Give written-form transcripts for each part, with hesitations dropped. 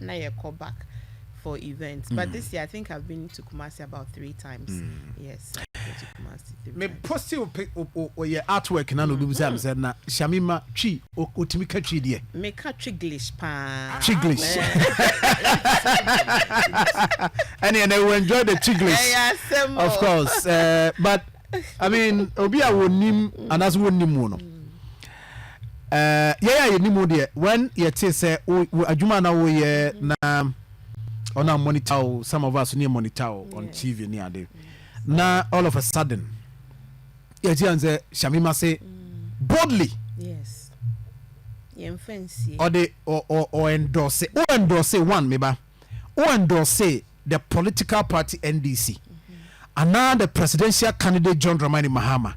na ye call back for events. But this year I think I've been to Kumasi about 3 times. Yes, I've been to Kumasi 3 me times. positive o your artwork na no bi say am say na Shamima twi otimi ka twi de Me ka Triglish pa. Triglish. And you will enjoy the Triglish. Of course. But I mean, obi a wonim anas wonim no. Yeah, you nimu de when you say adwuma na wo ye na ona monitor some of us near monitor on TV near there. Now all of a sudden, yeah, say Shamima say boldly. Yes. Yeah, fancy. Or they or endorse one maybe. Or endorse the political party NDC. And now the presidential candidate John Dramani Mahama.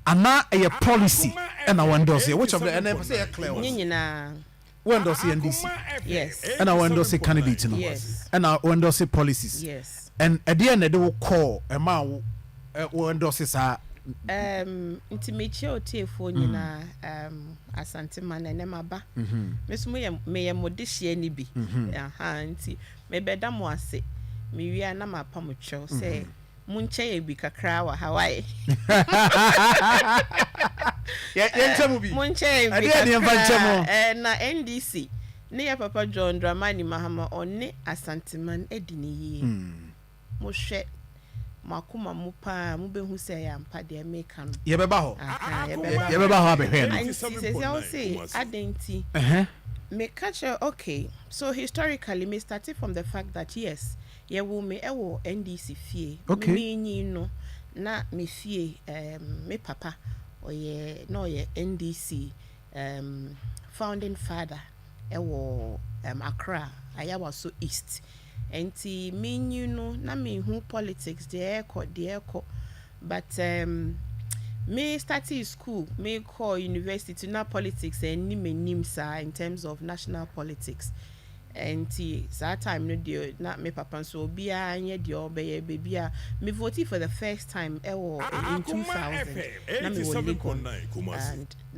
And now a policy and I endorse which of the and say a clear one. When does NDC? Yes. And I want to say candidate. Yes. And I want to say policies. Yes. And at the end they will call a man who endorses her. Intimate phone na asante man na maba. Mesu me modishie ni bi. Nti me beda mo ase. Me wi na mapa mo twa say munche ye bi kakra wa Hawaii. Munche bi kakra na NDC ne ya papa John Dramani Mahama onne asanteman edini yi mo hwe makuma mu pa mu behu se ya mpa de meka no ye beba ho abehwe no say adenti me catch okay. So historically me started from the fact that yes ye will me ewo NDC fie me nyi no na me fie me papa oye no ye NDC founding father ewo Accra ayawa so east enti me nyi no na me hu politics de eko but me started school me call university to na politics and ni nim sa in terms of national politics. And that time no deal not me papa so be anya the obey baby me voted for the first time in 2000 na me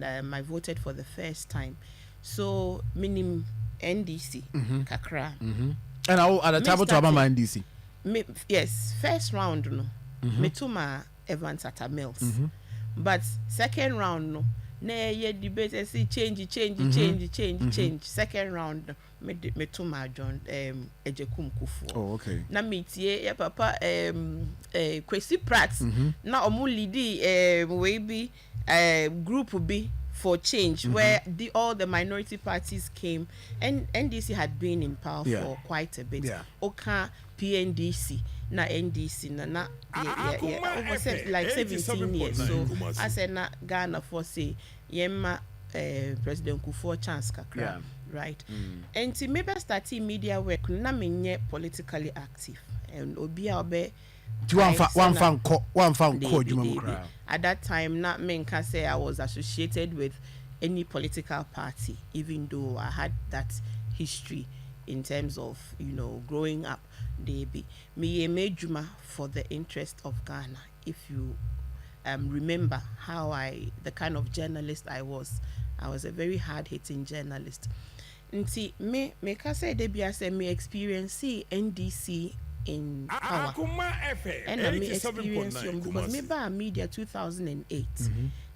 and I voted for the first time so minim NDC kakra and at the time to about NDC me yes first round no me to my Evans at a Mills but second round no na ye debate say change second round me to my John Ejekum Kufu. Oh okay. Na metie ya papa Kwesi Pratt na omu lead we be group be for change where all the minority parties came and NDC had been in power for quite a bit. Oka PNDC na NDC na over like 17 years. So I said na Ghana for say yema President Kufuor chance kakra. Right. And to maybe starting media work na menye politically active and obia obe one fan at that time not men can say I was associated with any political party even though I had that history in terms of growing up. They be me mejuma for the interest of Ghana. If you remember how the kind of journalist I was a very hard-hitting journalist. Nti me ka say debia say me experience NDC in power and me experience because me ba media 2008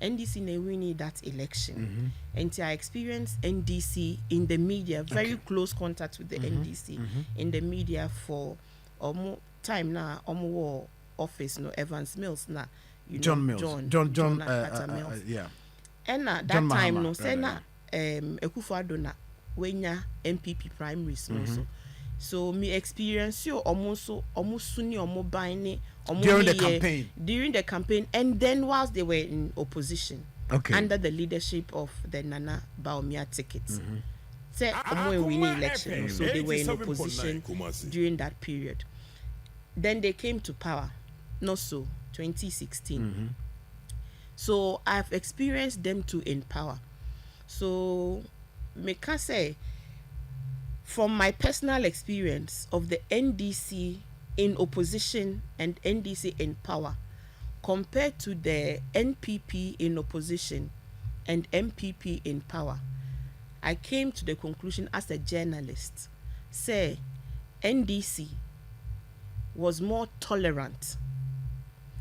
NDC na winning that election and I experienced NDC in the media very close contact with the NDC in the media for time na war office no Evans Mills na John Mills John yeah and that John time Mahama, no say na Akufo-Addo na wenya NPP primaries so me experience yo almost ni buying during the campaign and then whilst they were in opposition under the leadership of the Nana Bawumia tickets say winning election so they were in opposition during that period. Then they came to power 2016 so I've experienced them too in power. So me can say from my personal experience of the NDC in opposition and NDC in power compared to the NPP in opposition and MPP in power, I came to the conclusion as a journalist say NDC was more tolerant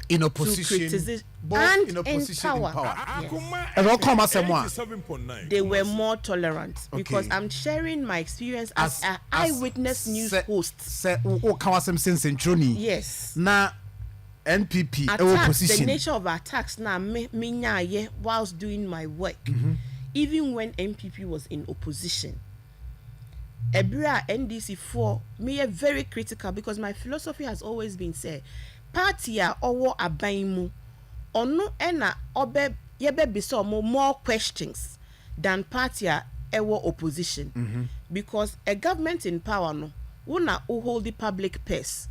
in opposition, both and in opposition in power. Yes. They were more tolerant because I'm sharing my experience as an eyewitness news host. Yes. Na NPP attacks, the nature of attacks now me whilst doing my work, even when NPP was in opposition. Ebria NDC for me very critical because my philosophy has always been say party a owo aban mu ono ena obe yebe biso more questions than party a ewo opposition, because a government in power no una hold the public purse,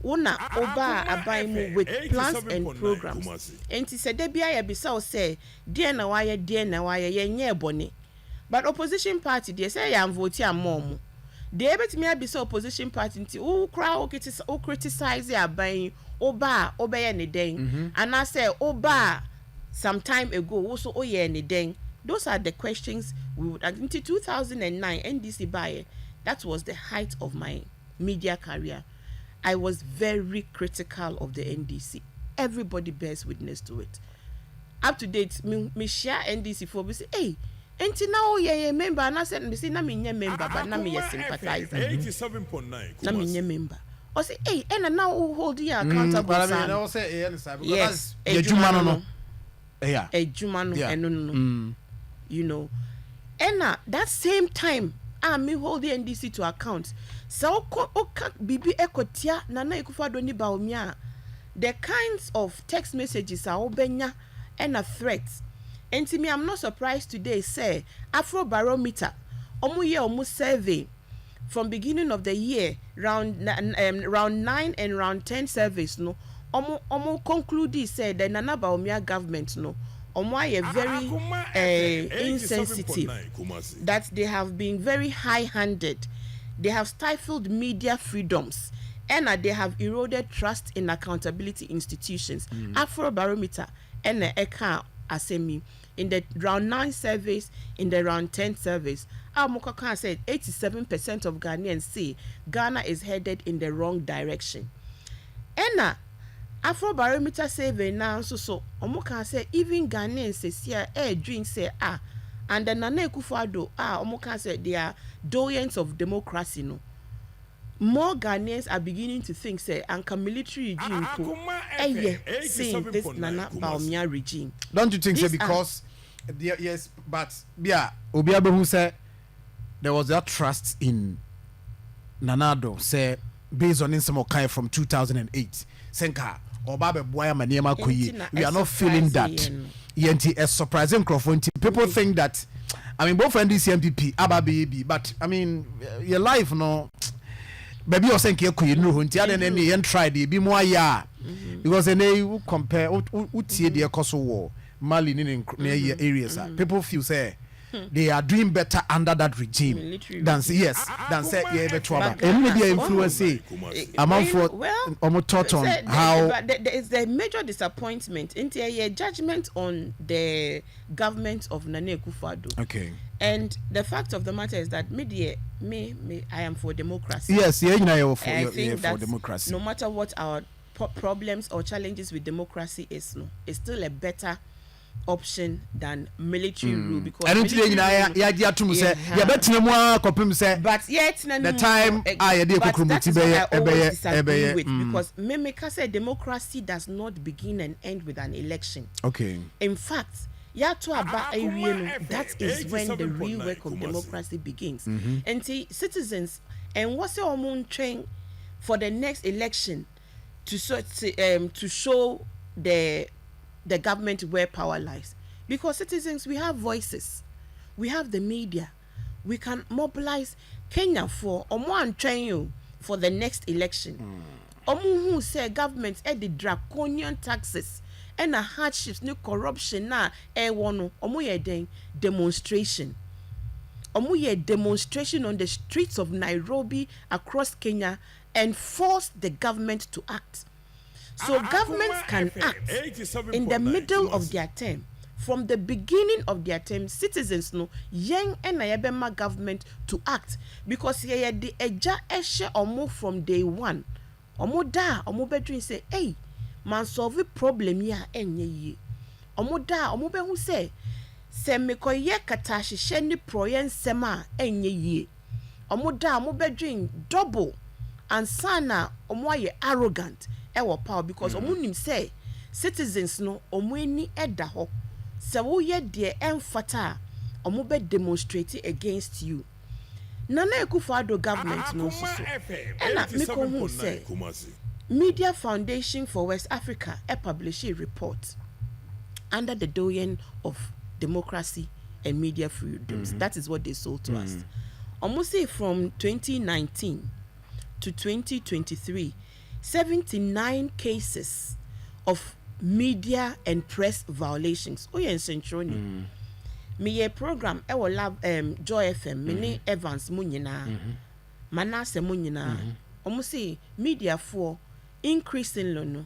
una oba aban mu with plans and programs. Enti se de bia ye bisa say de na waye ye nye boni. But opposition party they say ya vote am mom. They betimi abisa opposition party nti who criticize ya ban oba obeye ne den, and I say oba some time ago also oye ne den. Those are the questions we would until 2009 NDC buy. That was the height of my media career. I was very critical of the NDC. Everybody bears witness to it. Up to date, me share NDC for me say, hey, enti now ye member, and I said me say na me nye member, but na me ye sympathizer. 87.9. Na me nye member. I say, hey, and now who hold you accountable? But I mean, I say yes, a Jumano, yeah, a Jumano, no. You know, and that same time, I me hold the NDC to account. So bibi ekotia nana ikufado ni baumia. The kinds of text messages are obenya and a threat. And to me, I'm not surprised today. Say Afro Barometer, omu survey from beginning of the year, round 9 and round 10 surveys. No, omu conclude say the Nana Baumia government no. Omwa very insensitive, that they have been very high-handed, they have stifled media freedoms, and they have eroded trust in accountability institutions. Afro Barometer and the Eka Asemi in the round 9 surveys, in the round 10 surveys, Amokaka said 87% of Ghanaians say Ghana is headed in the wrong direction. And Afro Barometer survey now so omuka say even Ghanaians say here drink say and then Nana Akufo-Addo omuka say they are doyens of democracy no. More Ghanaians are beginning to think say anka military regime saying this Nana Baumia regime. Don't you think so? Because yes, but yeah, Obiabe who said there was that trust in Nanado say based on some kind from 2008 senka Obabe boya maniema koyi. We are not feeling that. Yenti a surprising crowd. People think that, I mean, both NDC NPP, Aba baby, but I mean, your life no. Baby, you're saying you know, and then try to be more ya because then you compare what the Kosovo war, Mali in areas. People feel say they are doing better under that regime than say yeah better. And media influence among for thought on how. But there is a major disappointment in the judgment on the government of Nana Akufo-Addo. Okay. And the fact of the matter is that I am for democracy. Yes, yeah, you for democracy. No matter what our problems or challenges with democracy is, it's still a better option than military rule, because I don't think the time I did disagree with, because Memeka said democracy does not begin and end with an election. Okay. In fact, that is when the real work of democracy begins. And see, citizens and what's your own train for the next election to show the government where power lies, because citizens, we have voices, we have the media, we can mobilize Kenya for one train for the next election. Who say government the draconian taxes and hardships, no corruption na demonstration. Demonstration on the streets of Nairobi across Kenya and force the government to act. So governments can act in the middle of their term, from the beginning of their term, citizens no yen and ayabema government to act because here the eja eshe omo from day one. Omo da omo bedrin say, hey, man solve a problem ya enye ye. Omo da omo be hu say se me koye kata hihye ni proyen sema enye ye. Omo da omo bedrin double and sana omo aye arrogant ewo power because omo nim say citizens no omo eni eda ho se wo ye de emfata omo be demonstrate against you. Nana Akufo-Addo government no so ena me ko hu say Media Foundation for West Africa published a report under the doyen of democracy and media freedoms. That is what they sold to us. Almost say from 2019 to 2023, 79 cases of media and press violations. Oh, yeah, Centroni. Me program I will love Joy FM, many Evans Munyina, Manase Munyina. Almost say media for increasing lono,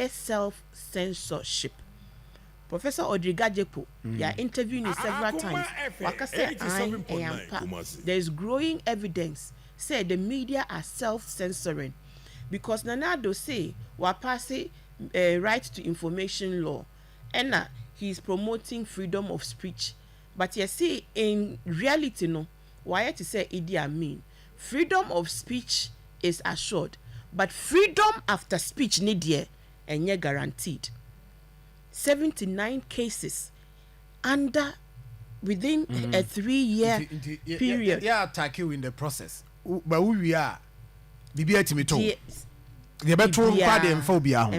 self-censorship. Professor Odriga Jepo, interviewing you several times. There is growing evidence say the media are self-censoring because Nanado say we passing right to information law, and he is promoting freedom of speech. But you see, in reality, no, why to say Idi Amin, freedom of speech is assured, but freedom after speech need ye and ye guaranteed. 79 cases under within a 3-year period. Yeah, attack you in the process. But we are Bibia Timito. The better and phobia.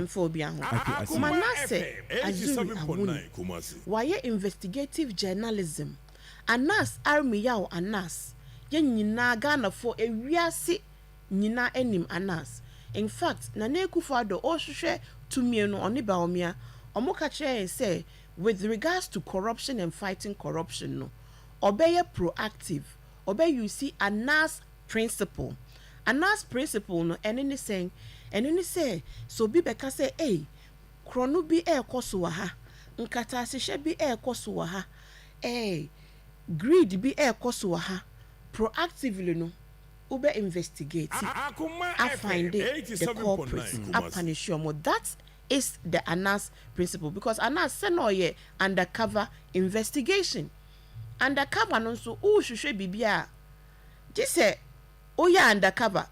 Manase Azuri why investigative journalism? Anas army yao anas. Yen nyina Ghana for a wiase nyina enim anas. In fact, Nana Akufo-Addo ohwehwe tumi no oni ba omia. Omo ka kire say with regards to corruption and fighting corruption no. Obey proactive. Obey you see anas principle. Anas principle no enini saying enini say so bi beka say eh krono bi ekoso wa ha nkata sehye bi ekoso wa ha greed bi ekoso wa ha proactively no ube investigate I find the culprits I punish you more. That is the Anas principle because Anas say no ye undercover investigation undercover no so uhwehwe bibia just say oh yeah undercover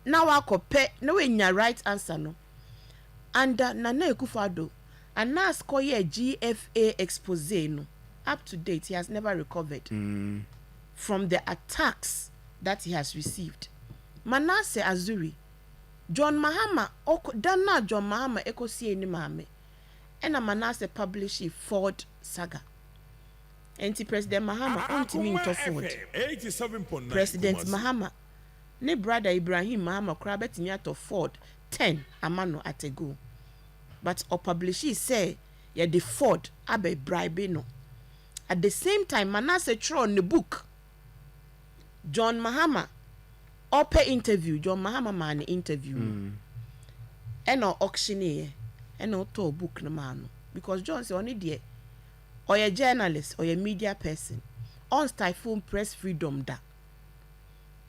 now akope no we nya right answer no under Nana Akufo-Addo Anas koye GFA expose no up to date he has never recovered from the attacks that he has received. Manase Azuri John Mahama dana John Mahama ekosie ni mame ena Manase publish a Ford saga. Enti President Mahama untimi into Ford. President Mahama ne brother Ibrahim Mahama kra betimi ato Ford 10 amano atego. But o publish say ye the Ford abe bribe no. At the same time Manase throw on the book John Mahama ope interview John Mahama man interview eno auctioneer eno to book no man because John say only there or a journalist or a media person on stifle press freedom da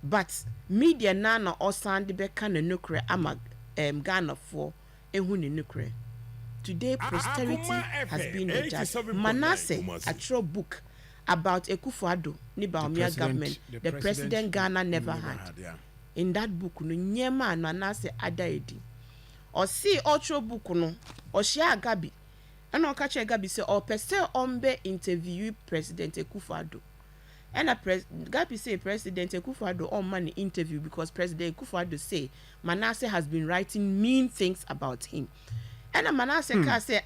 but media nana or sand be can nukre ama Ghana for ehu ne nukre. Today posterity has been a judge. Manase a true book about Akufo-Addo ni Baumia government the president Ghana never had. In that book no nyema Manase adaedi or see ultra book no or share Gabi and o catch Gabi say or pese ombe interview President Akufo-Addo and Gabi say President Akufo-Addo on money interview because President Akufo-Addo say Manase has been writing mean things about him and Manase can say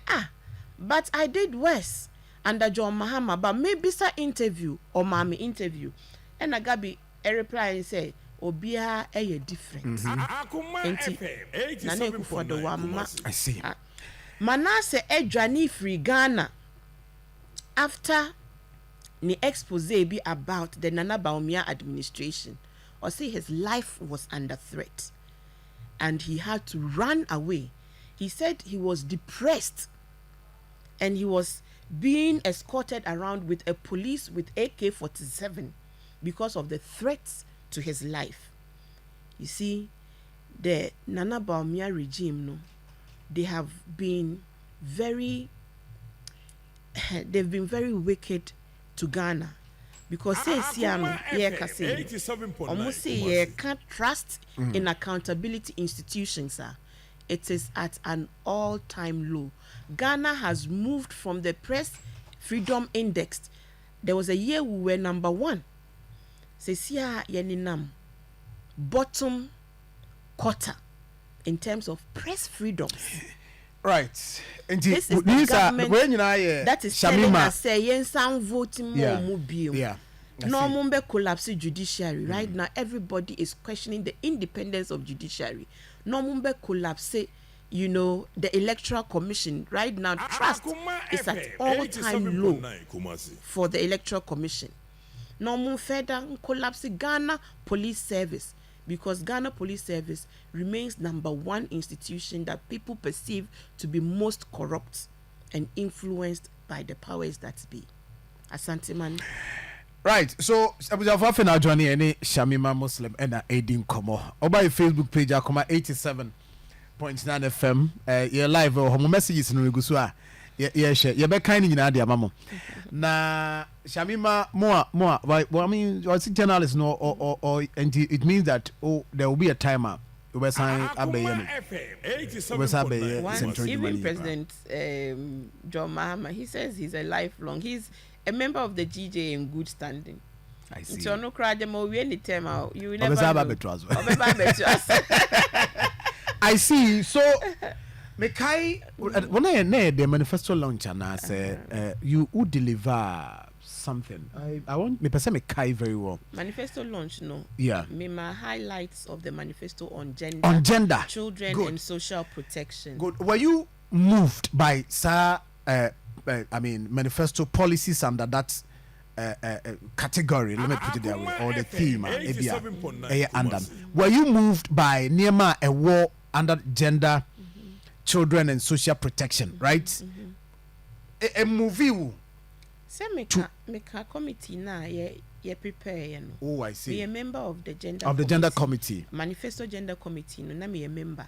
but I did worse under John Mahama but maybe sa interview or mommy interview and Gabi a reply and say obia eye different Nana Akufo-Addo wama I see Manase edwani free Ghana after the expose be about the Nana Baumia administration or say his life was under threat and he had to run away. He said he was depressed and he was being escorted around with a police with AK-47 because of the threats to his life. You see, the Nana Bawumia regime, no, they have been very wicked to Ghana. Because say almost say can't trust in accountability institutions. It is at an all-time low. Ghana has moved from the press freedom index. There was a year we were number 1. Say yeninam bottom quarter in terms of press freedom. Right. And this is the government that is telling us say yen voting more mobile. Yeah. No mumbe collapse judiciary. Right now everybody is questioning the independence of judiciary. No mumbe collapse, you know, the electoral commission. Right now trust is at all-time low for the electoral commission. No mum further collapse Ghana police service, because Ghana police service remains number 1 institution that people perceive to be most corrupt and influenced by the powers that be. Asante man. Right, so Abuja now joining any Shamima Muslim and Aidin Komo. Or by Facebook page Akoma 87.9 FM. You're live or home messages in Rugusua. Yeah, share. You're back kind in Nadia Mamo. Na Shamima more. I mean, what's journalists no or and it means that there will be a timer. Even President John Mahama, he says he's a lifelong. He's a member of the GJ in good standing. I see. So no crowd them or any time out. You will never know. I see. So Mekai, when I made the manifesto launch and I said you would deliver something. I want me person Mekai very well. Manifesto launch, no. Yeah. Me my highlights of the manifesto on gender. On gender. Children Good. and social protection. Good. Were you moved by manifesto policies under that category? Let me put it that way, or the theme. Were you moved by Nema a war under gender, children and social protection, right? A movie. Say make a committee now. Yeah, prepare. You know. Oh, I see. Be a member of the gender gender committee. Manifesto gender committee. No, na me a member.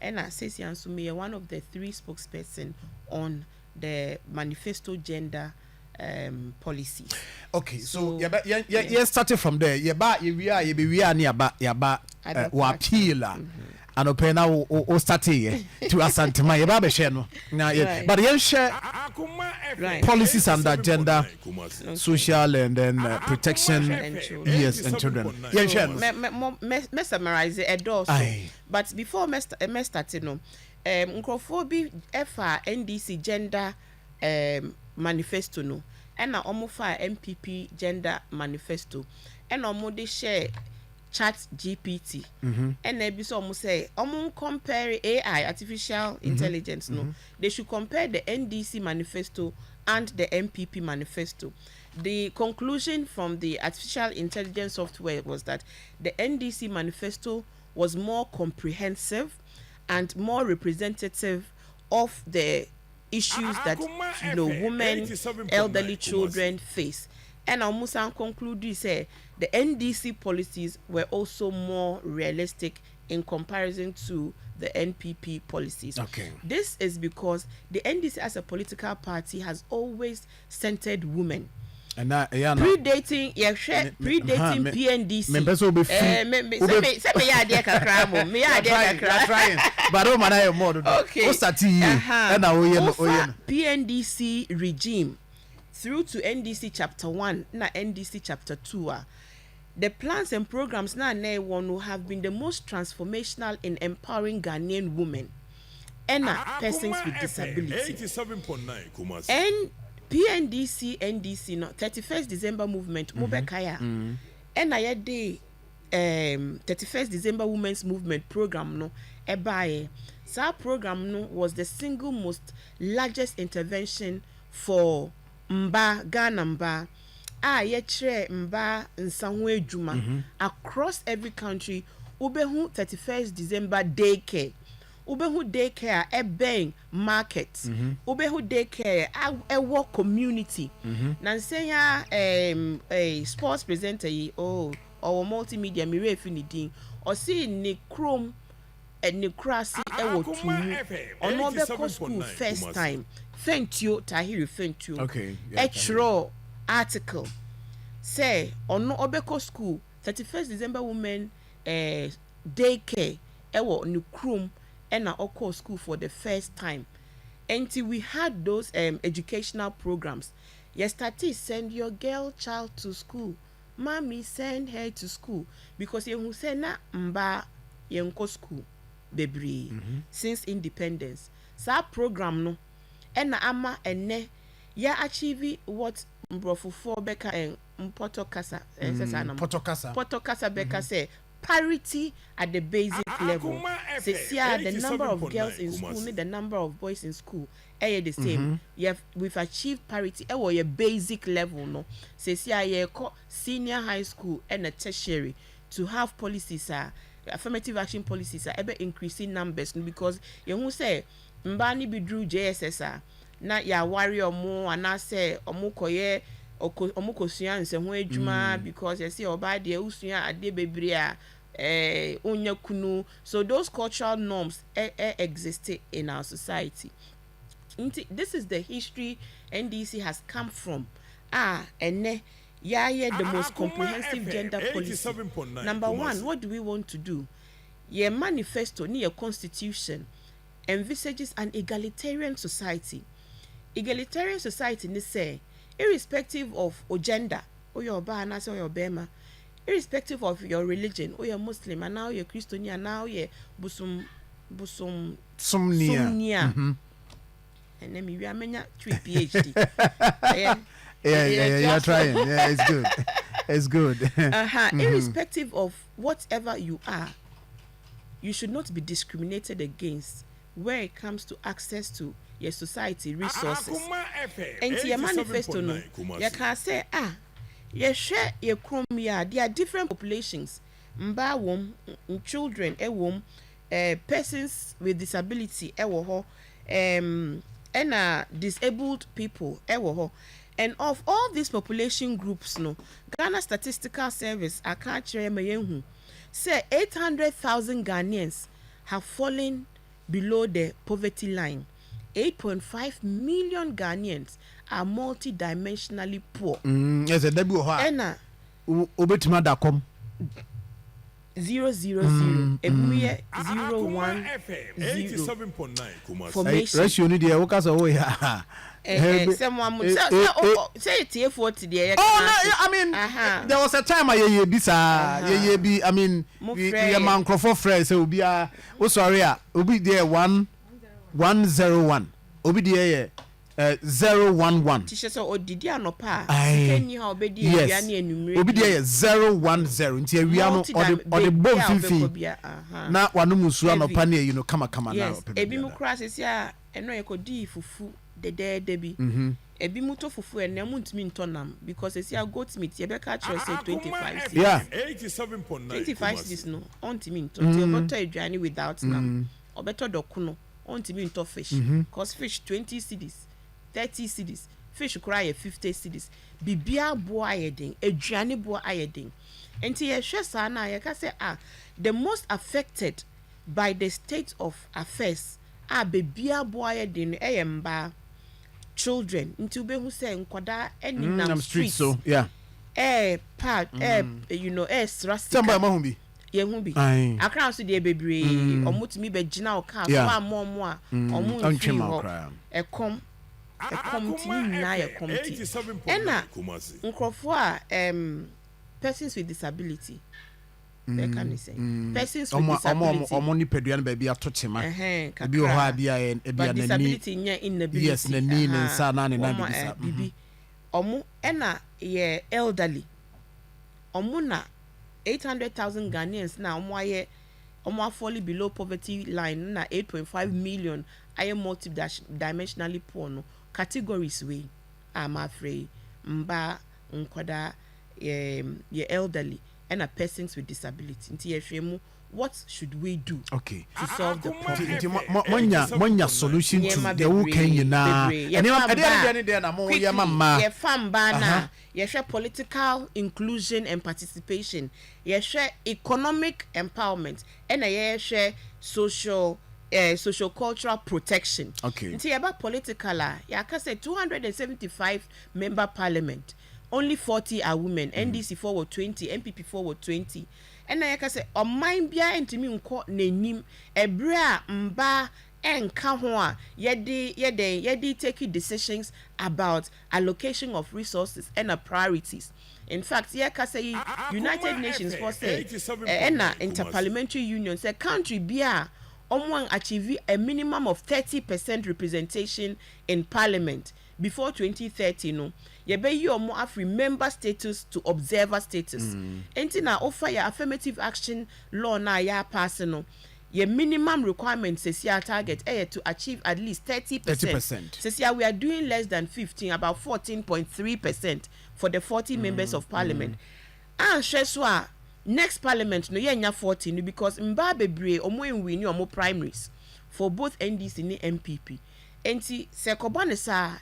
And I say so me one of the 3 spokesperson on the manifesto gender policy. Okay, so yeah, started from there. We are appeal and open now o start here to Asantema you ba share no but yen share policies under gender, social and then protection and children. Yen share me summarize it also. But before me start no nkrofobi efa NDC gender manifesto no and na omo fa NPP gender manifesto and omo dey share chat GPT and they be so almost say compare AI artificial intelligence no they should compare the NDC manifesto and the NPP manifesto. The conclusion from the artificial intelligence software was that the NDC manifesto was more comprehensive and more representative of the issues that women, elderly children face. And almost conclude say the NDC policies were also more realistic in comparison to the NPP policies. Okay. This is because the NDC as a political party has always centered women. And predating PNDC. PNDC regime through to NDC chapter 1 na NDC chapter 2 the plans and programs na one have been the most transformational in empowering Ghanaian women and persons with disability. 87.9 and PNDC NDC no 31st December movement mobekaya and I day 31st December women's movement program no ebaye sa program no was the single most largest intervention for Ghana mba yechre mba nsanwo edwuma across every country ubehu 31st December daycare Ubehu daycare e bang market. Ubehu daycare e work community. Nansenya a sports presenter or multimedia mi refi ni din. O si ni chrome ni krasi e wo tunu. Ono be ko school first time. Fentio Tahiri Fentio. Okay. Etro article. Say ono obeko school 31st December women daycare ewo ni chrome and na oko school for the first time. Until we had those educational programs. Yesterday send your girl child to school. Mommy send her to school because you say na mba yenko school bebre since independence. Sa program no and na ama ene ya achieve what mbrofo beka en Potokasa Potokasa beka say parity at the basic level. The number of girls in school, the number of boys in school, the same. We've achieved parity. Your basic level, no. Senior high school and a tertiary to have policies, affirmative action policies, ever increasing numbers because you who say mbani bidru JSS na ya warrior mo and I say omukoye omukosuya nse ho adwuma because you see oba de usuya ade bebre a onya kunu. So those cultural norms exist in our society. This is the history NDC has come from. And the most comprehensive gender policy. Number one, what do we want to do? Your manifesto, your constitution envisages an egalitarian society. Egalitarian society ni say irrespective of your gender, or your Bahanas or your Bema, irrespective of your religion, or you're Muslim, and now you're Christian, and now you're Busum Sumnia. And then we are many 3 PhD. You're trying. Yeah, it's good. It's good. Irrespective of whatever you are, you should not be discriminated against where it comes to access to your society resources. And your manifesto, no, you can say, you share your chrome. There are different populations. Mba wom, children, persons with disability, and disabled people, and of all these population groups, no, Ghana Statistical Service, I can't remember, say 800,000 Ghanaians have fallen below the poverty line. 8.5 million Ghanaians are multidimensionally poor. Yes, a debut. And Obetima.com 000 ebuye 010 formation. Ratio ni dia woka so we ha. Someone say it 40 there. I mean, there was a time I bi I mean, we man crofo friends say obi a o sorry a obi there 101 obi there 011 teacher so odidi anopa kenyi ha obedi ewia na enumere obi there 010 nti ewia no ode bom fifi na wanu musu anopa na you know kama na ebi mu kra sesi a eno yekodi fufu de bi ebi muto fufu ene muntimi ntonam because sesi a goat meat ye be ka say 25 yeah 87.9 this no ontimi nton ti oboto aduane without nam obeto dokuno ontimi nto fish cause fish 20 cedis 30 cedis fish cry 50 cedis bibia bo ayedin aduane bo ayedin enti ye hwe sa na ye ka say the most affected by the state of affairs bibia bo ayedin mba children nti ube hu say nkoda any nam streets so yeah you know stress somebody ma hu bi ye hu bi akran so de bebre omutumi be gina o ka so amomo a omu nfi ekom tini na ekom ti ena nkrofo a persons with disability they can say persons with disability omo ni pedua na ba bia to chema bi o ha bia e bia na ni disability nya inability yes na ni nsa na ne na bibi omo ena ye elderly omo na 800,000 Ghanaians na omo fall below poverty line na 8.5 million aye multidimensionally poor no categories we I'm afraid mba nkoda ye elderly and persons with disability. Nti yehwemu, what should we do to solve the problem? Monya solution to the who can you na. Ye famba na political inclusion and participation. Ye economic empowerment and ye social cultural protection. Nti about political ya ka say 275 member parliament. Only 40 are women. NDC forward 20, NPP forward 20. And I can say, on mine bia intimi unko nenim ebra mba enka ho a yedi taking decisions about allocation of resources and priorities. In fact, yeah, can say United Nations for say interparliamentary union say country bia achieve a minimum of 30% representation in parliament before 2030 no yebe yi omo afri member status to observer status enti na offer ya affirmative action law na ya pass no ye minimum requirement says ya target to achieve at least 30%. Says ya we are doing less than 15, about 14.3% for the 40 members of parliament. And sheswa next parliament no ye nya 14 because mba bebre omo enwi ni omo primaries for both NDC and NPP. Enti sekobane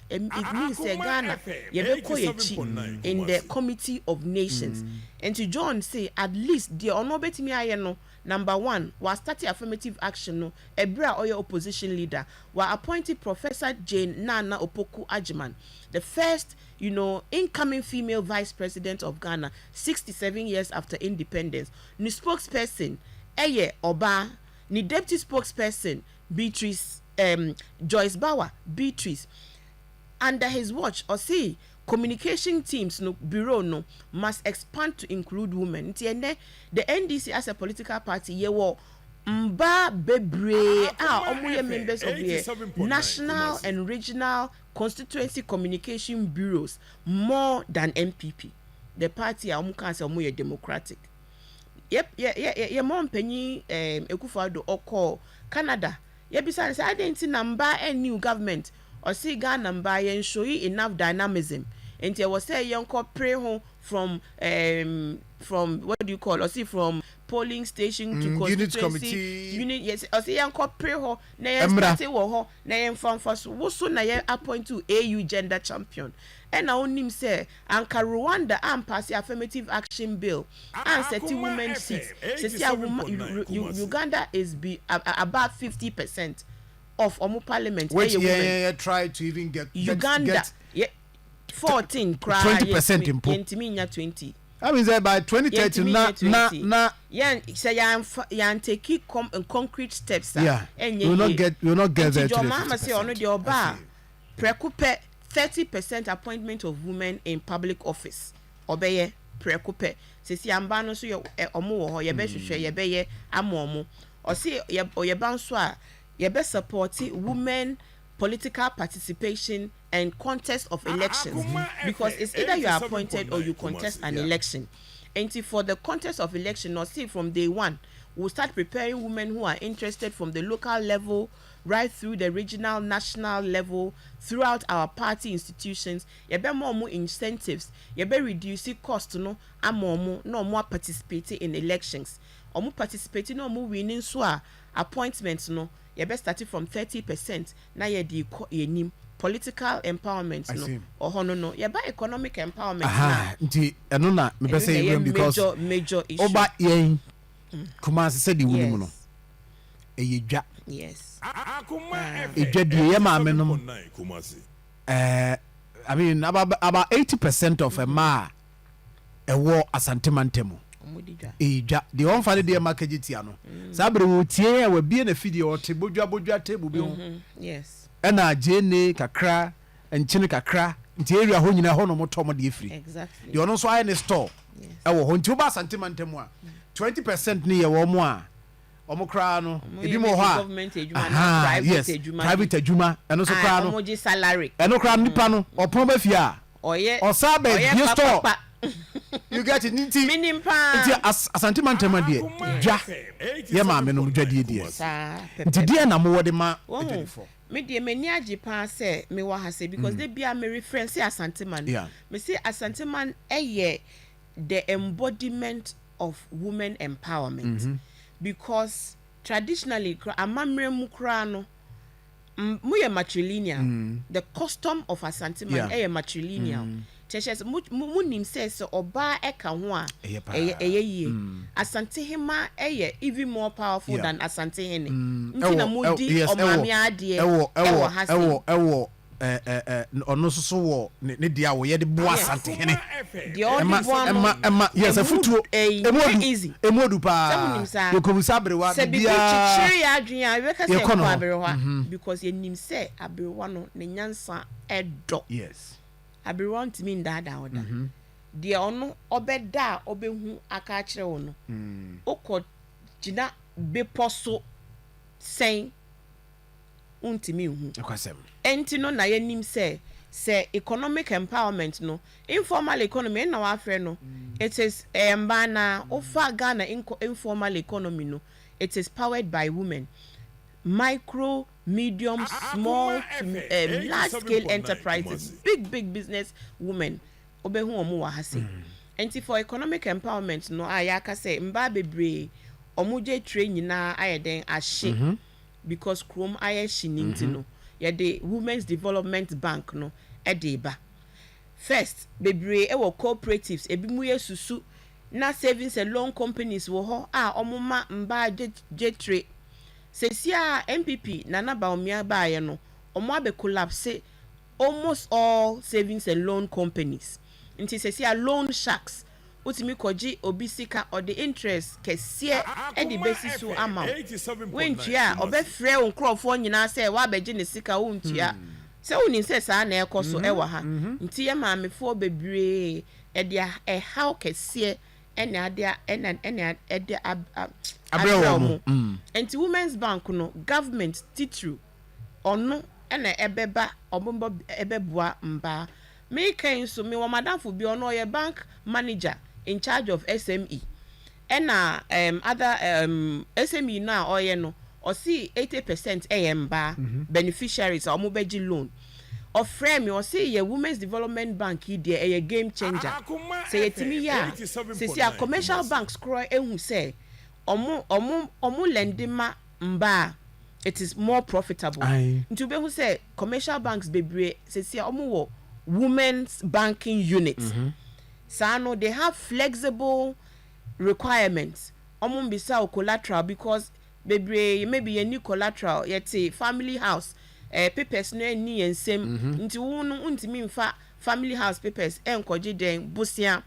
it means Ghana yebeko yechi in the Committee of Nations. Enti John say at least the onobetimi aye no number 1 was starting affirmative action no ebra oyo opposition leader were appointed Professor Jane Nana Opoku Ajiman, the first incoming female vice president of Ghana 67 years after independence. Ni spokesperson eye oba, ni deputy spokesperson Beatrice Joyce Bauer Beatrice. Under his watch or see communication teams no bureau no must expand to include women. The NDC as a political party yewo mba bebre omuye members of the national and regional constituency communication bureaus more than NPP. The party can say omuye democratic. Ye mo mpanyi Akufo-Addo oko Canada. Yebisa say I didn't number a new government or see Ghana number and show you enough dynamism. And there was say young pray home from what do you call or see from polling station to constituency unit. Yes, or see young pray home na start wo na yen fan first wo so na yen appoint to AU gender champion. And now him say Anka Rwanda and pass the affirmative action bill and set women seats. Uganda is about 50% of Omo parliament. Which try to even get Uganda 14 20% in 20. I mean by 2030 na say yan take concrete steps. Yeah. We will not get there. Your mama say ono the oba prekupe 30% appointment of women in public office. Obeye prekupe. Sisi amba no so ye omo wo ho ye be hwehwe ye be ye amomo. O see ye ban so a ye be support women political participation and contest of elections because it's either you are appointed or you contest an election. And for the contest of election, or see from day one, we'll start preparing women who are interested from the local level right through the regional, national level, throughout our party institutions. You be more incentives. You be reducing cost no more participating in elections. Or more participating no more winning appointments no. You be starting from 30%. Now you di political empowerment no or no you buy economic empowerment nti eno na me be say because major issue oba yen Kumasi said the woman no eyedwa yes edwa die ye ma me no I mean about 80% of a ma ewo asantemantem eyedwa the one fa de ma kagitia no sabre wo tie we bie na fidie o te bodwa table bi ho yes ena jene kakra enchine kakra nti area ho nyina ho no motom de efiri exactly de ono so aye ne store ewo ho nti oba santemantem a 20% ni ye wo mo a omo kra no ebi mo ho a government ejuma na private ejuma eno so kra no omo ji salary eno kra nipa no opon ba fi a oye osabe die store you get it nti nti asantemantem a de dwa ye ma me no dwa de nti de na mo wo de ma ejadifo me de mani agi pa se me wa ha se because they be a me reference Asanteman. Yeah. Me say Asanteman the embodiment of women empowerment because traditionally amamre mu kra no muye matrilineal the custom of Asanteman matrilineal cheshes mu nim says oba eka ho a eye Asantehema even more powerful than Asantehene ntina mudi omame ade ewo hase ono so wo ne dia wo ye de bo Asantehene the only one yes afutuo emodu pa yokomusa abrewa bia chichiri adwen a we ka se ko abrewa because ye nim se abrewa no ne nyansa edo yes abrewa ntimi ndada oda de ono obeda obehu aka kire wo no okọ gina beposo sen untimi hu akwasem enti no na ye nim se economic empowerment no informal economy na wa afre no it is mbana ofa Ghana informal economy no it is powered by women micro medium small large scale enterprises big business women obehu omo wa hase enti for economic empowerment no ayaka say mba bebre omuje train nyina ayeden ahye because krom aye shininti no the Women's Development Bank no edeba first bebre ewo cooperatives ebimu yesusu na savings and loan companies wo ho omuma mba jetre sesia NPP nana baomia baaye no omo abe collapse almost all savings and loan companies nti sesia loan sharks utimi koji obisika or the interest kesie e the basis so amount when tia obefre onkrofo nyina say wa beje ne sika wontia se woni se sa na ekoso e wa ha nti ye maamefo bebre e dia e how kesie ene adia ene ede abramo nti Women's Bank no government titru ono ene ebeba obombo ebebua mba me kan so me wa madam fo bi ono ye bank manager in charge of SME and other SME now oye no or see 80% emba beneficiaries or mobeji loan or frame or see your Women's Development Bank there a game changer say etimi ya say a commercial banks croy ehun say omu lendima mba it is more profitable nti be who say commercial banks bebre say omu wo women's banking units Sano they have flexible requirements. Bisa collateral because maybe a new collateral yet family house papers no ni ensem nti wonu untimi mfa family house papers enkoje den busia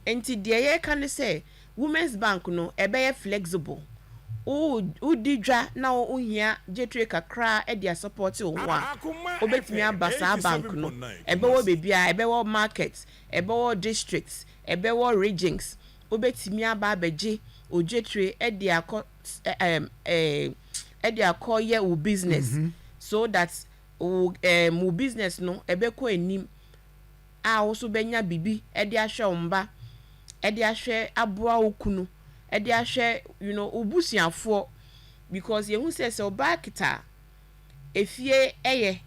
enti de ye kan say Women's Bank no ebe flexible udidwa na ohia jetre kakra e dia support o wa obetimi abasa bank no ebe wo bebia ebe wo markets ebe wo districts ebe wo regions obetimi aba abeje ojetre e dia ko ye wo business so that wo business no ebe ko enim a wo so benya bibi e dia hwe mba e dia hwe aboa okunu e dia hwe obusiafo because ye hu say obakita efie eye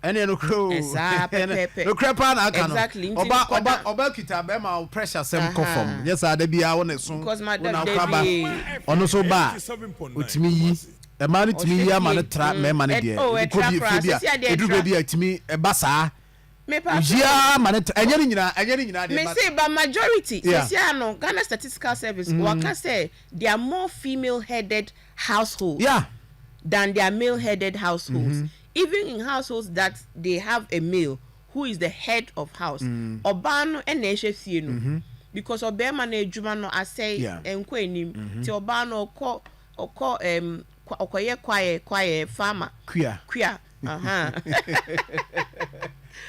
ene no kro no crepa na aka no oba kita be ma pressure sem confirm yes ada bia wo ne so na kwaba ono so ba otimi yi e ma ne timi yi ama ne tra me ma ne de ko bi fie bia edu be bia timi e ba saa yeah, man, me say but majority no Ghana Statistical Service waka say there are more female-headed households than there are male-headed households. Even in households that they have a male who is the head of house. Obano ene fie no because obema na ejuma no asay enko enim ti obano okoye kwaye farmer kuya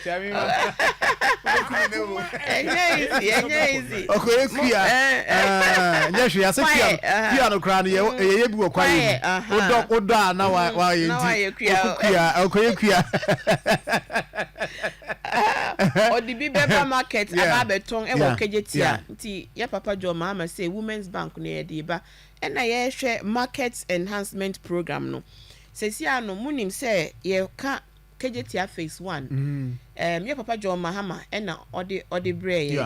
easy. Okay, yes, we are saying piano crown ye bi wo kwaye. Odo na wa ye kuya. Odi bi beba market aba beton e wo kejetia. Nti ya papa Jo Mahama say Women's Bank no ye dey ba. And na ye hwe market enhancement program no. Sesia no munim say ye ka kejetia phase 1. Your papa John Mahama and odi brey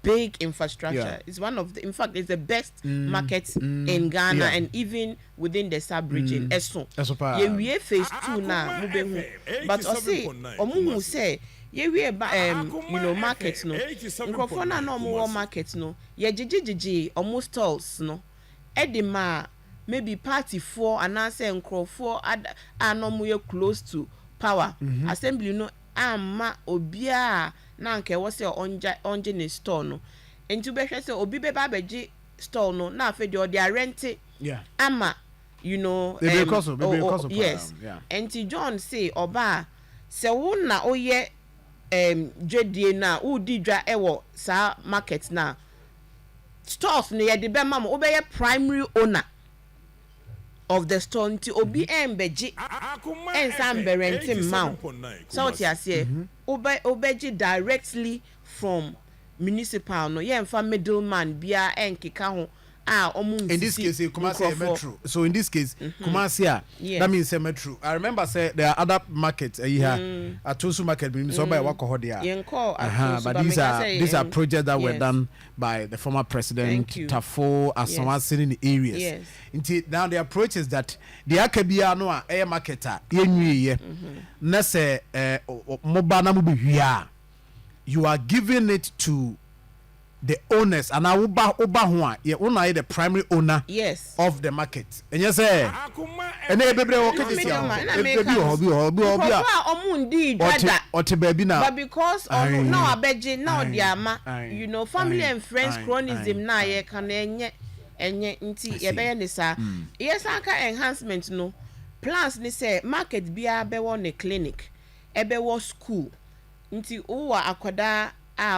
big infrastructure. Yeah. It's one of the, in fact, it's the best market in Ghana and even within the sub-region. Eso we phase 2 now, but I say omu say ye we markets no nkrofo na no mo market no ye jijiji omu stalls no edima maybe party 4 and I say nkrofo no mo close to power assembly no ama obia na nke wo say onje ne store no enti be hwe say obi be ba beji store no na afa de o dia rent ama yes enti John say oba se wo na oye dwedie na udi dwa ewo sa market na stores no ye de be mama obeye primary owner of the store nti obi embeji ensam renting ma so what you say obeji directly from municipal no ye mfa middleman bia enkeka ho in this case Kumasi metro, so in this case Kumasi that means a metro. I remember say there are other markets here at Tosu market so by Wakohodia but these are projects that were done by the former president Tafo Asawasin in the areas now the approach is that the akabia no a marketer yenwie na say mobana mu be you are giving it to the owners and uba ho ye una the primary owner of the market and you say ene bebre wo kete sia bebi omundi dada oti baby now but because now abeje now the ama family and friends chronism na ye kan enye nti ye be ne sa yes aka enhancement no plans ni say market bia be wo ne clinic ebe wo school nti uwa akoda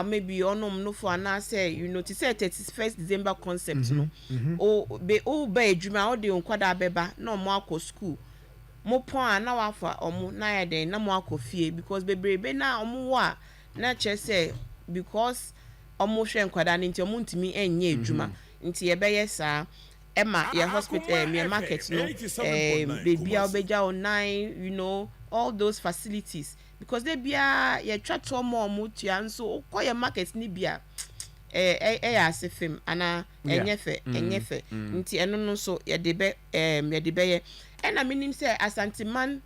maybe no for na say to say 31st December concept no be adwuma o de nkwada beba na mo akọ school mo pon na wafa omo na ya den na mo akọ fie because bebrebe na omo wa na che say because omo hwe nkwada nti omo ntimi enye adwuma nti ye be yesa ema ye hospital me market no baby obeja online all those facilities because they bia ye twa to mo tua so koye market ni bia ya asefem ana enyefe nti eno no so ye de be ye ena meaning say asanteman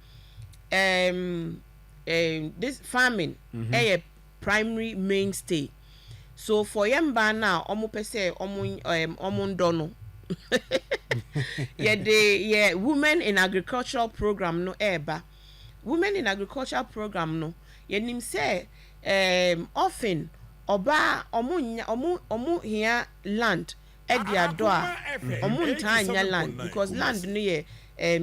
this farming a primary mainstay so for yemba na omo pese omo ndo no ye women in agricultural program no eba women in agriculture program no yenim say often oba omu here land e dia do a omu ntanya land because land no ye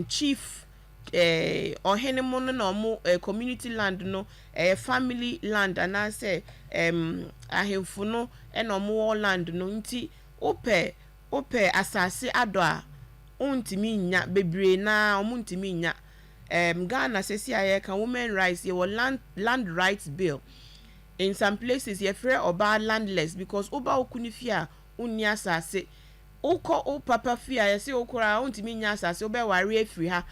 chief ohenemo no na omu community land no family land and I say ahemfu no e na omu land no nti ope asase ado a untimi nya bebre na omu ntimi nya Ghana says here can women rights your land rights bill in some places you free oba landless because oba okunifia unya asase uko o papa fia you say okura untimi nya asase oba ware afiri ha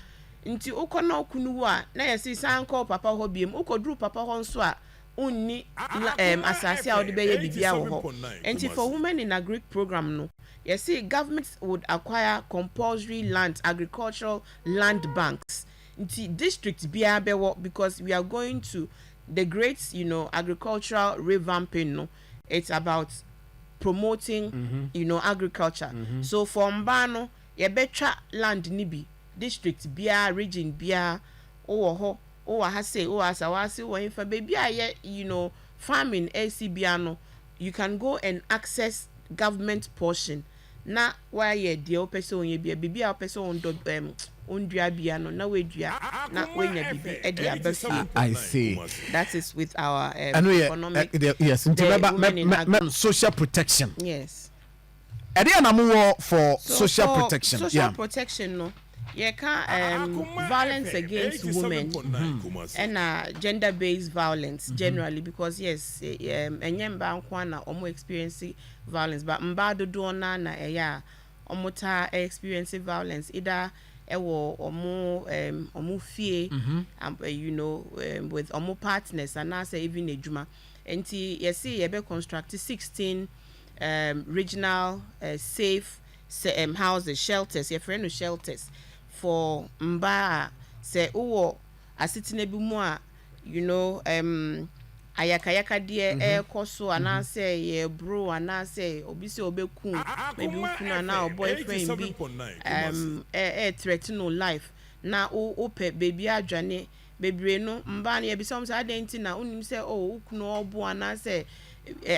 nti uko na okunu a na you say sanko papa ho biem uko dru papa ho nso a unni asase a odi be ye bibia wo ho nti for women in agri program no you see governments would acquire compulsory land agricultural land banks nti district bia bewo because we are going to the great agricultural revamping no it's about promoting agriculture so for mbano ye betwa land ni bi district bia region bia owo ho owo ha say owo asawase wo infa baby aye farming AC bia no you can go and access government portion na why ye de o pese onye bia bibia o pese on do ondua bia no na wedua na wenya bibi e de abafie. I see. That is with our economic yes social protection. Yes. Ade na mo for social protection. Social protection no ye can violence against women and gender based violence generally because yes enyemba nkwa na omo experiencing violence but mba dodo na eya omota experiencing violence either ewo omo fie with omo partners and na say even ejuma Enti yesi yebe construct 16 regional safe houses, shelters, your friend shelters for mba se uwo asitine bi mu a you know ayakayaka de koso anase ye bro anase obi se obeku maybe ukuna na boyfriend bi threaten no life na o pe baby adwane bebre no mba na ye bi some say identity na unim say oh ukunu obo anase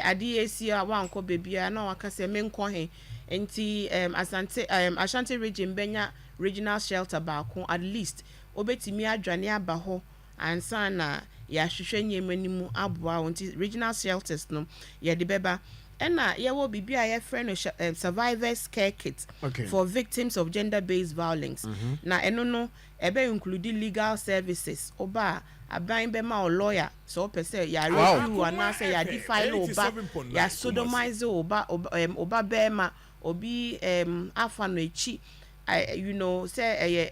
ade esi a wanko baby na waka se menko he enti Ashanti region benya regional shelter baako at least obetimi adwane aba ho ansa na ya hwehwe nyemanimu aboa wonti regional shelters no ye de beba ena ye wo bibia ye friend survivors care kit for victims of gender based violence na eno no ebe include legal services oba aban be ma lawyer so pese ya review ana say ya defile oba ya sodomize oba be ma obi afa no echi you know say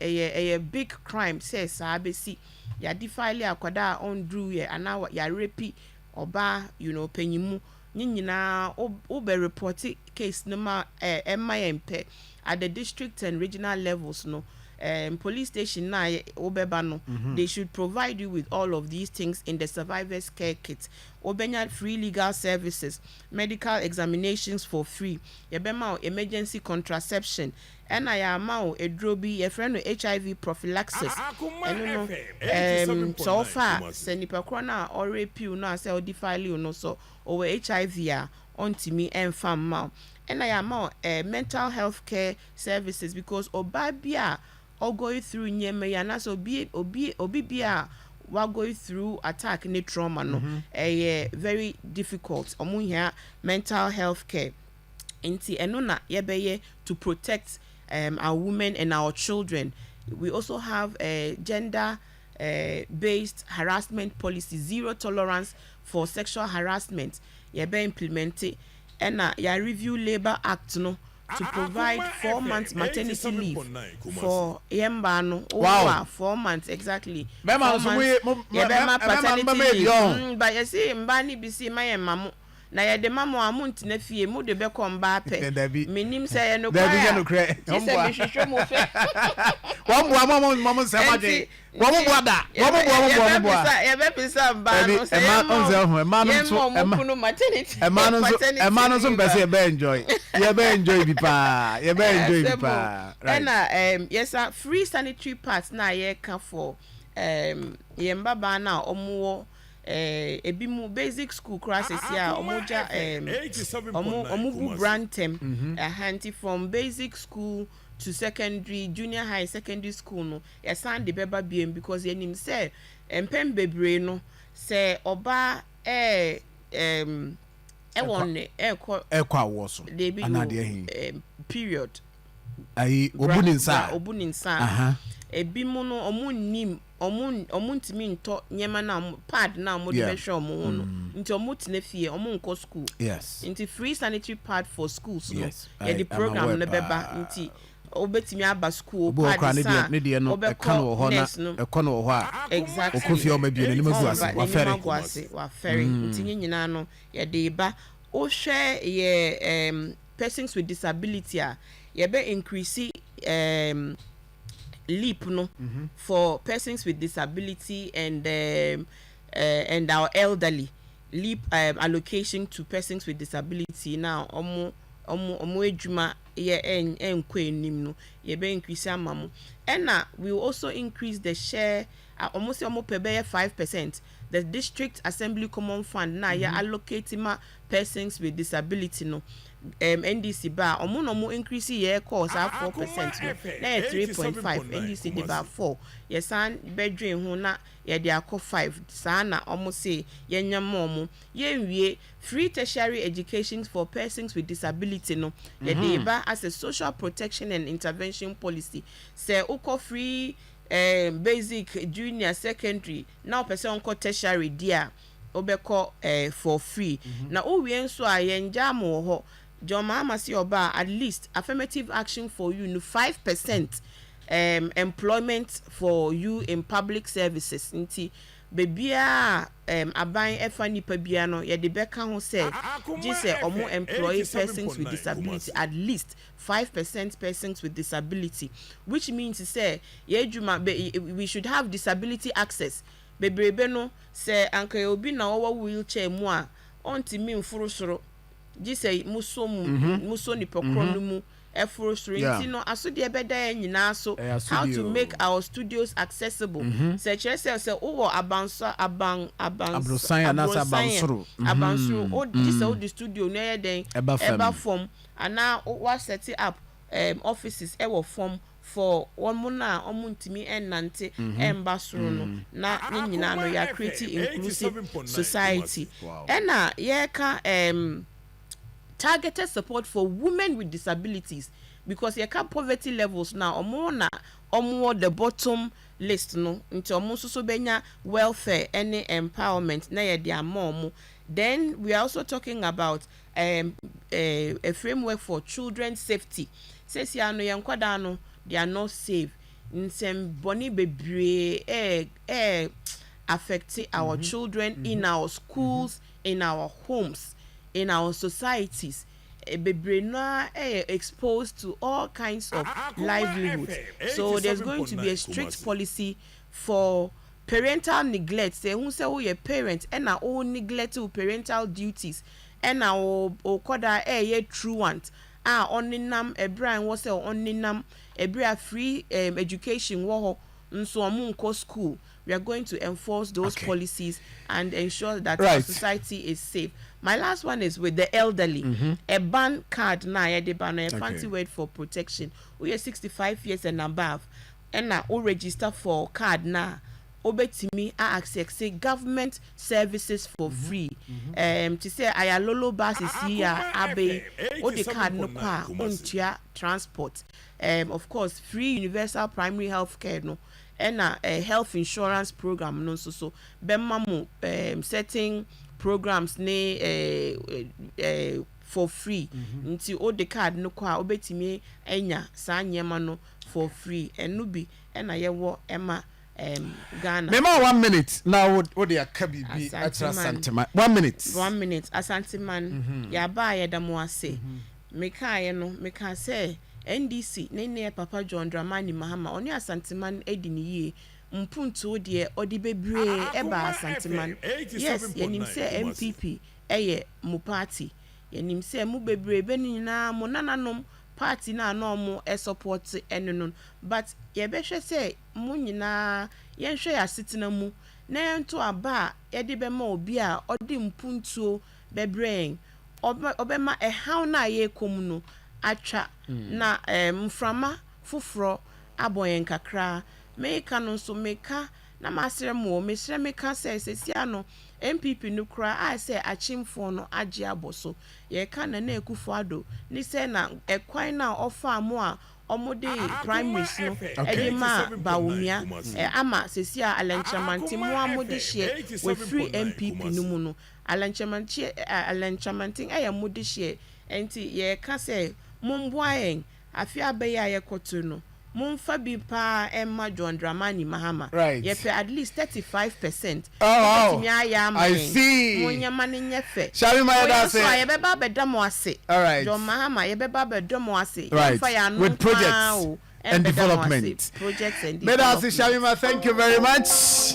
a big crime say sabesi ya defile akwada on drew ye ana ya rape oba you know penyimu nyina obe report case no ma empe at the district and regional levels no police station na obeba no they should provide you with all of these things in the survivors care kit obenya free legal services, medical examinations for free, yebema emergency contraception, and I am now a drobi a friend of HIV prophylaxis. And so far senipa krona or repeal no say defile you no so over HIV on to me and fam ma. And I am now mental health care services because obabia or going through nyeme yana so obibia while going through attack ni trauma no very difficult omu here mental health care inti enona yebeye to protect our women and our children. We also have a gender based harassment policy, zero tolerance for sexual harassment yebe implemented and ya review labor act no to provide 4 months maternity leave for yemba no. Wow, 4 months exactly. Bema paternity leave. But you see mbani bisi my mamu na ye de mamu amunti na fie mu de be komba pe menim say no kwa ya no kre ombo me hwehwe mo fe wombo mamu se maje wombo da wombo ye be pisa mba no say emanu maternity emanu so mpese ye be enjoy bi pa right. And yes free sanitary pads na ye ka for ye mbaba na omo ebimu basic school classes here omoja omubu brantem hanti from basic school to secondary junior high secondary school no yasan de beba biem because yenim say empem bebre no say oba won ekwa wo so anade hin period ai obuninsa ebimu no omunnim omuntimi nto nyema na pad na mo de behwe omo no nti omutine fie omo nko school yes nti free sanitary pad for schools no yeah the program no beba nti obetimi aba school pad sa obekọ no ho a exactly okofi o mabie ne wa ferry nti nyina no ye de ba o hwe ye persons with disability a ye be increase leap no for persons with disability and our elderly leap allocation to persons with disability now omo ejuma ye enko enim no ye be increase amamu and we will also increase the share almost pebe 5%. The district assembly common fund na ya allocate ma persons with disability no NDC ba omo increase ye cost 4% no na 3.5 NDC de ba 4 yes an bedwen ho na ye de akọ 5 sa na omo say ye nyama omo ye nwie free tertiary education for persons with disability no ye de ba as a social protection and intervention policy say uko free basic junior secondary now person ko tertiary dia obeko for free na owie nso a ye njamo ho John Mahama si oba at least affirmative action for you no 5% employment for you in public services nti bebia aban efa nipa bia no ye de beka ho say say omo employ persons with disability, at least 5% persons with disability, which means to say we should have disability access. Bebrebe no say anka obi na owo wheelchair mu a ontimi mfuru soro say muso ni pokro no mu efuru soro nti no aso de beda nyina so how to make our studios accessible. Say chere say owo abansoro o say o the studio no ye den eba form ana wa set up offices e wo form for one na omuntimi enante emba soro no na nyina no ya create inclusive society. Ena ye ka targeted support for women with disabilities, because you can poverty levels now omo the bottom list no nti omo so benya welfare any empowerment na ye dia mom. Then we are also talking about a framework for children's safety. Says ya no yankwada no they are not safe nsem boni bebre affecting our children in our schools, in our homes, in our societies. Bebre na exposed to all kinds of livelihoods. So there's going to be a strict policy for parental neglect. Say who say your parent and na all neglect to parental duties and na o koda ye truant oninam ebran wo say oninam ebra free education wo nso omunko school. We are going to enforce those policies and ensure that our society is safe. My last one is with the elderly. A ban card na ya de ban, a fancy word for protection. We are 65 years and above, and now we register for card na. Obetimi access government services for free. To say ayalolo bus is here, abe o the card no kwa untia transport. Of course, free universal primary health care no. And a health insurance program no so bemamu setting programs ne for free nti o the card no kwa obetimi enya saa nyema no for free enu bi na yewo ema Ghana. Mema 1 minute now what they are kabibi atra santima 1 minute asantiman ya ba ya damo ase meka ye no meka say NDC nene Papa John Dramani Mahama oni asantiman ediniye mpuntu de odi bebre eba asantiman. Yes yenim say NPP eye mu party yenim say mu bebre be nyina mo nananom party na no mo support enunon, but ye be hwe say mu nyina ye hwe ya sitina mu na ento aba ye de be ma obi a odi mpuntu bebre obema haw na ye kom no atwa na mframa fufuro aboyen kakra meka no so meka na masere mo mesere meka sesia no NPP no kra I say achimfo no age aboso ye ka na ekufo ado ni say na ekwan na ofa mo a omode primaries no edema bawumia ama sesia alenchamanti mo amode hye we free NPP no mu no alenchamanti mode hye enti ye ka say mumboayen afi abeya ye kotu no mumfa bi pa Emma John Dramani Mahama ye pe at least 35%. I see munyama ne nyefe shall we my that say ye beba bedamo ase John Mahama ye beba bedamo ase with projects and development projects and development. Shall we thank you very much.